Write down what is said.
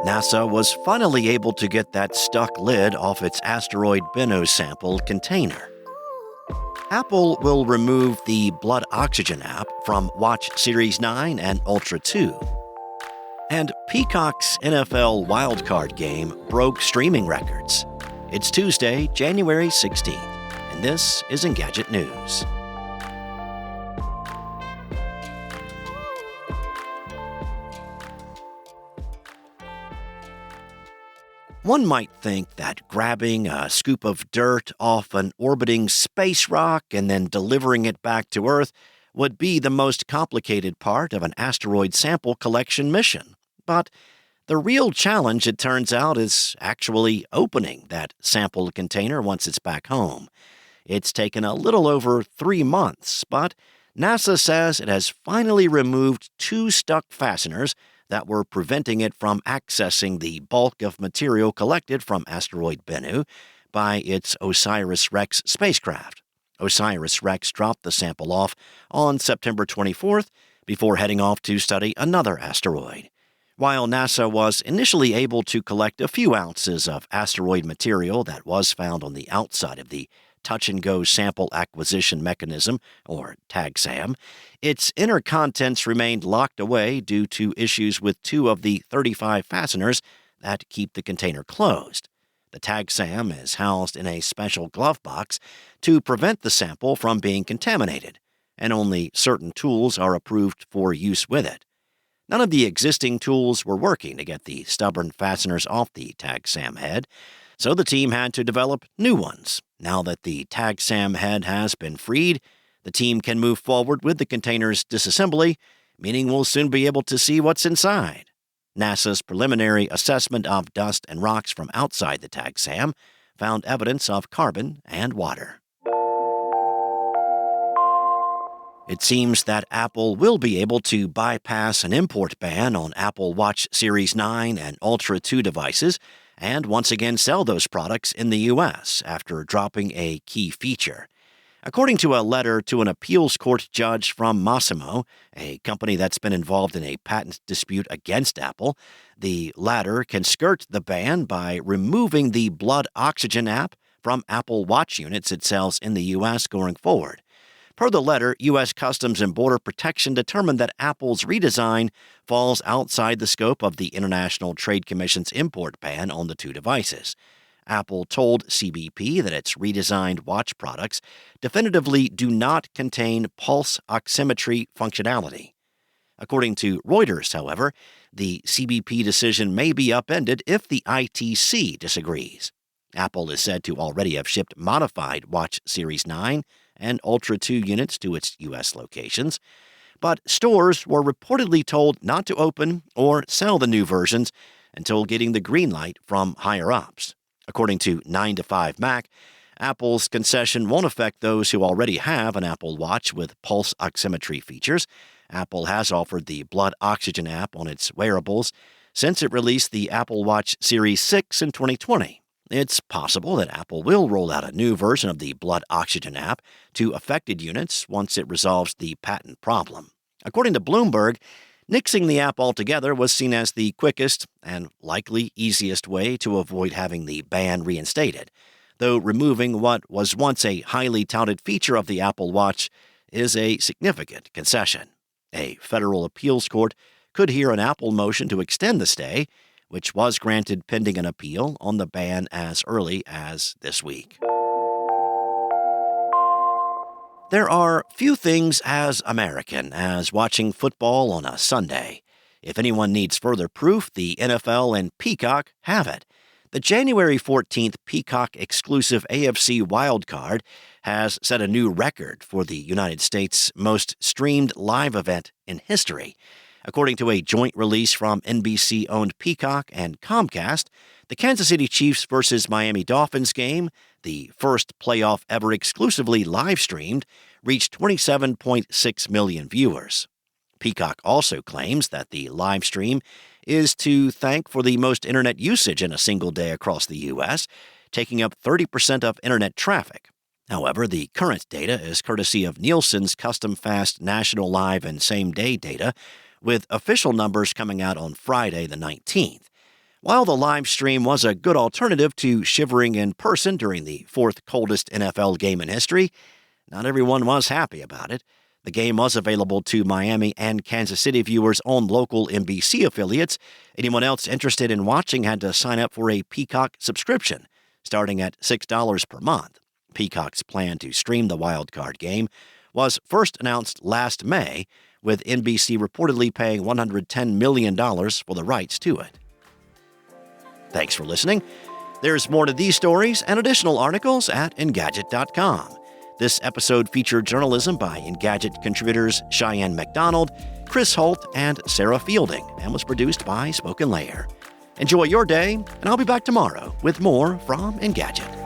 NASA was finally able to get that stuck lid off its asteroid Bennu sample container. Apple will remove the blood oxygen app from Watch Series 9 and Ultra 2. And Peacock's NFL wildcard game broke streaming records. It's Tuesday, January 16th, and this is Engadget News. One might think that grabbing a scoop of dirt off an orbiting space rock and then delivering it back to Earth would be the most complicated part of an asteroid sample collection mission. But the real challenge, it turns out, is actually opening that sample container once it's back home. It's taken a little over 3 months, but NASA says it has finally removed 2 stuck fasteners that were preventing it from accessing the bulk of material collected from asteroid Bennu by its OSIRIS-REx spacecraft. OSIRIS-REx dropped the sample off on September 24th before heading off to study another asteroid. While NASA was initially able to collect a few ounces of asteroid material that was found on the outside of the Touch-and-Go Sample Acquisition Mechanism, or TAGSAM, its inner contents remained locked away due to issues with 2 of the 35 fasteners that keep the container closed. The TAGSAM is housed in a special glove box to prevent the sample from being contaminated, and only certain tools are approved for use with it. None of the existing tools were working to get the stubborn fasteners off the TAGSAM head, so the team had to develop new ones. Now that the TAGSAM head has been freed, the team can move forward with the container's disassembly, meaning we'll soon be able to see what's inside. NASA's preliminary assessment of dust and rocks from outside the TAGSAM found evidence of carbon and water. It seems that Apple will be able to bypass an import ban on Apple Watch Series 9 and Ultra 2 devices and once again sell those products in the U.S. after dropping a key feature. According to a letter to an appeals court judge from Massimo, a company that's been involved in a patent dispute against Apple, the latter can skirt the ban by removing the blood oxygen app from Apple Watch units it sells in the U.S. going forward. Per the letter, U.S. Customs and Border Protection determined that Apple's redesign falls outside the scope of the International Trade Commission's import ban on the 2 devices. Apple told CBP that its redesigned watch products definitively do not contain pulse oximetry functionality. According to Reuters, however, the CBP decision may be upended if the ITC disagrees. Apple is said to already have shipped modified Watch Series 9 and Ultra 2 units to its U.S. locations, but stores were reportedly told not to open or sell the new versions until getting the green light from higher-ups. According to 9to5Mac, Apple's concession won't affect those who already have an Apple Watch with pulse oximetry features. Apple has offered the blood oxygen app on its wearables since it released the Apple Watch Series 6 in 2020. It's possible that Apple will roll out a new version of the blood oxygen app to affected units once it resolves the patent problem. According to Bloomberg, nixing the app altogether was seen as the quickest and likely easiest way to avoid having the ban reinstated, though removing what was once a highly touted feature of the Apple Watch is a significant concession. A federal appeals court could hear an Apple motion to extend the stay, which was granted pending an appeal on the ban as early as this week. There are few things as American as watching football on a Sunday. If anyone needs further proof, the NFL and Peacock have it. The January 14th Peacock exclusive AFC wildcard has set a new record for the United States' most streamed live event in history. According to a joint release from NBC-owned Peacock and Comcast, the Kansas City Chiefs versus Miami Dolphins game, the first playoff ever exclusively live-streamed, reached 27.6 million viewers. Peacock also claims that the live stream is to thank for the most internet usage in a single day across the U.S., taking up 30% of internet traffic. However, the current data is courtesy of Nielsen's custom fast national live and same-day data, with official numbers coming out on Friday the 19th. While the live stream was a good alternative to shivering in person during the fourth coldest NFL game in history, not everyone was happy about it. The game was available to Miami and Kansas City viewers on local NBC affiliates. Anyone else interested in watching had to sign up for a Peacock subscription, starting at $6 per month. Peacock's plan to stream the wildcard game was first announced last May, with NBC reportedly paying $110 million for the rights to it. Thanks for listening. There's more to these stories and additional articles at Engadget.com. This episode featured journalism by Engadget contributors Cheyenne McDonald, Chris Holt, and Sarah Fielding, and was produced by Spoken Layer. Enjoy your day, and I'll be back tomorrow with more from Engadget.